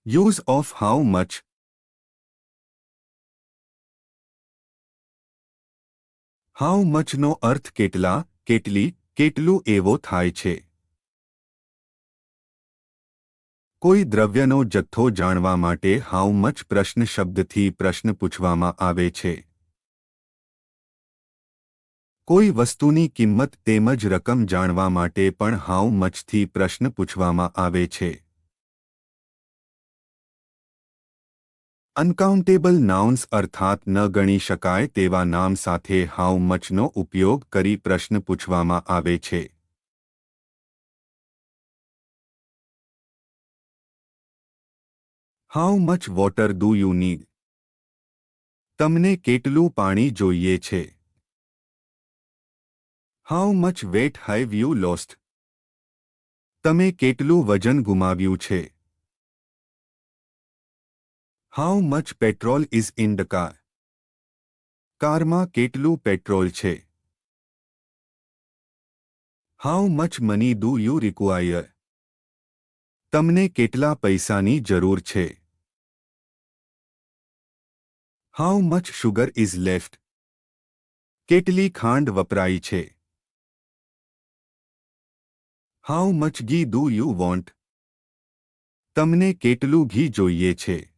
Use of how much. How much નો અર્થ કેટલા, કેટલી, કેટલું એવો થાય છે. કોઈ દ્રવ્યનો જથ્થો જાણવા માટે how much પ્રશ્ન શબ્દથી પ્રશ્ન પૂછવામાં આવે છે. કોઈ વસ્તુની કિંમત તેમજ રકમ જાણવા માટે પણ how much થી પ્રશ્ન પૂછવામાં આવે છે. અનકાઉન્ટેબલ નાઉન્સ અર્થાત ન ગણી શકાય તેવા નામ સાથે how much નો ઉપયોગ કરી પ્રશ્ન પૂછવામાં આવે છે. How much water do you need? તમને કેટલું પાણી જોઈએ છે? How much weight have you lost? તમે કેટલું વજન ગુમાવ્યું છે? How much petrol is in the car? કારમાં કેટલું પેટ્રોલ છે? How much money do you require? તમને કેટલા પૈસાની જરૂર છે? How much sugar is left? કેટલી ખાંડ વપરાઈ છે? How much ghee do you want? તમને કેટલું ઘી જોઈએ છે?